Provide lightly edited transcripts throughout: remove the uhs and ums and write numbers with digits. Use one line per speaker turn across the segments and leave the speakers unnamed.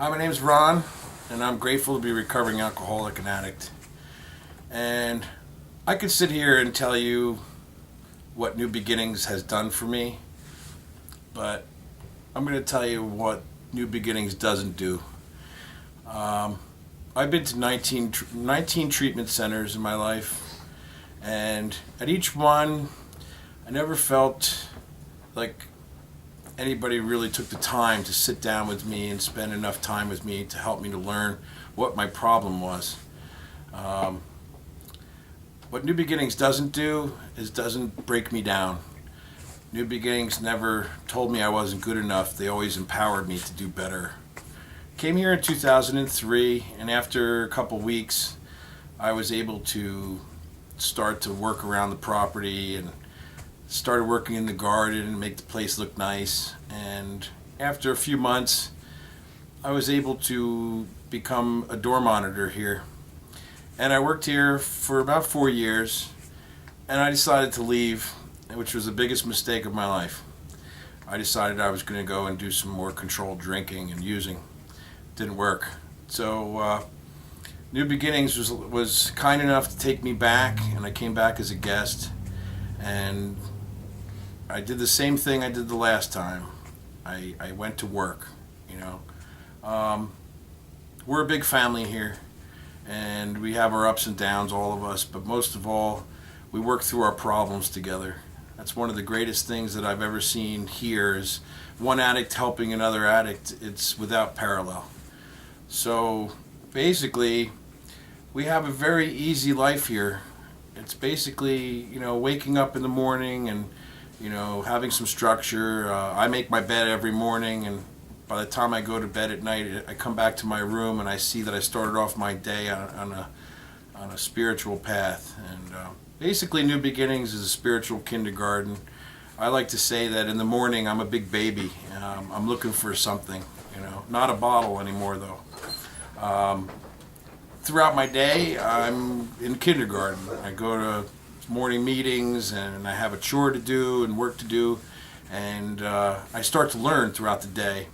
Hi, my name's Ron, and I'm grateful to be a recovering alcoholic and addict. And I could sit here and tell you what New Beginnings has done for me, but I'm going to tell you what New Beginnings doesn't do. I've been to 19 treatment centers in my life, and at each one, I never felt like anybody really took the time to sit down with me and spend enough time with me to help me to learn what my problem was. What New Beginnings doesn't do is doesn't break me down. New Beginnings never told me I wasn't good enough. They always empowered me to do better. Came here in 2003, and after a couple weeks, I was able to start to work around the property and started working in the garden and make the place look nice. And after a few months, I was able to become a door monitor here. And I worked here for about 4 years, and I decided to leave, which was the biggest mistake of my life. I decided I was going to go and do some more controlled drinking and using. Didn't work. So New Beginnings was kind enough to take me back, and I came back as a guest. And I did the same thing I did the last time. I went to work, you know. We're a big family here, and we have our ups and downs, all of us, but most of all, we work through our problems together. That's one of the greatest things that I've ever seen here is one addict helping another addict. It's without parallel. So basically, we have a very easy life here. It's basically, you know, waking up in the morning and, you know, having some structure. I make my bed every morning, and by the time I go to bed at night, I come back to my room and I see that I started off my day on a spiritual path. And basically, New Beginnings is a spiritual kindergarten. I like to say that in the morning I'm a big baby. I'm looking for something, you know, not a bottle anymore though. Throughout my day, I'm in kindergarten. I go to morning meetings and I have a chore to do and work to do, and I start to learn throughout the day.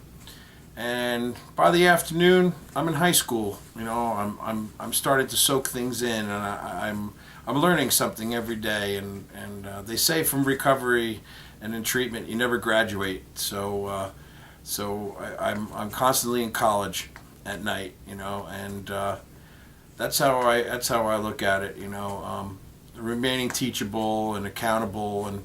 And by the afternoon, I'm in high school. You know, I'm starting to soak things in, and I'm learning something every day. And they say from recovery and in treatment, you never graduate. So I'm constantly in college at night. You know, and that's how I look at it. You know, remaining teachable and accountable, and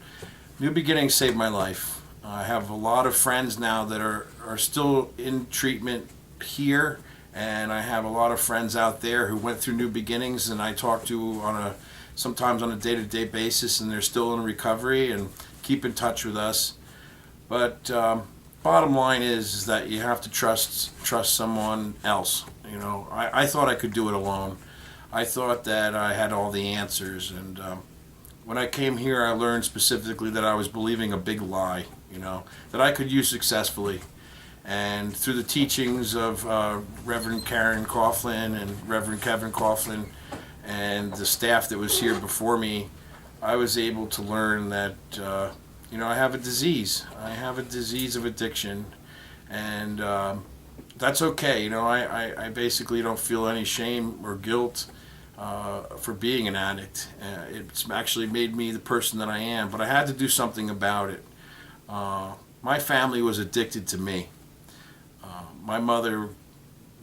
New Beginnings saved my life. I have a lot of friends now that are still in treatment here, and I have a lot of friends out there who went through New Beginnings, and I talk to sometimes on a day-to-day basis, and they're still in recovery and keep in touch with us. But bottom line is that you have to trust someone else. You know, I thought I could do it alone. I thought that I had all the answers, and when I came here, I learned specifically that I was believing a big lie, you know, that I could use successfully. And through the teachings of Reverend Karen Coughlin and Reverend Kevin Coughlin and the staff that was here before me, I was able to learn that, you know, I have a disease. I have a disease of addiction, and that's okay. You know, I basically don't feel any shame or guilt for being an addict. It's actually made me the person that I am, but I had to do something about it. My family was addicted to me. My mother,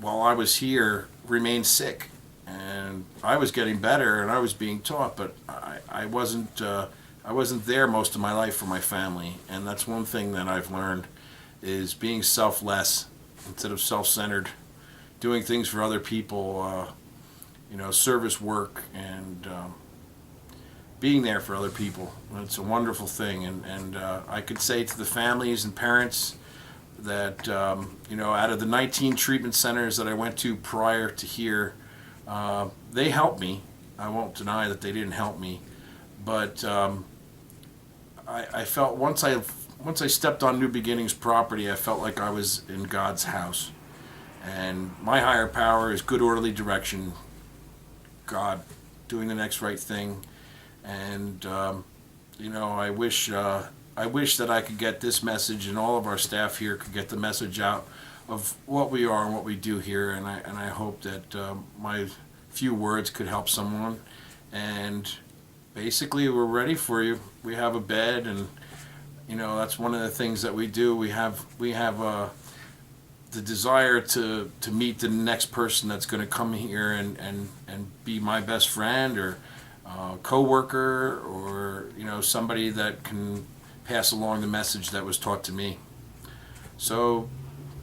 while I was here, remained sick, and I was getting better and I was being taught, but I wasn't there most of my life for my family. And that's one thing that I've learned is being selfless instead of self-centered, doing things for other people, you know, service work, and being there for other people. It's a wonderful thing, and I could say to the families and parents that, you know, out of the 19 treatment centers that I went to prior to here, they helped me. I won't deny that they didn't help me, but I felt once I stepped on New Beginnings property, I felt like I was in God's house. And my higher power is good orderly direction, God doing the next right thing. And you know, I wish that I could get this message, and all of our staff here could get the message out of what we are and what we do here, and I hope that my few words could help someone. And basically, we're ready for you. We have a bed, and that's one of the things that we do. We have the desire to meet the next person that's going to come here and be my best friend or co-worker, or somebody that can pass along the message that was taught to me. So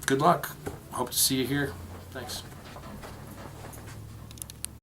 good luck. Hope to see you here. Thanks.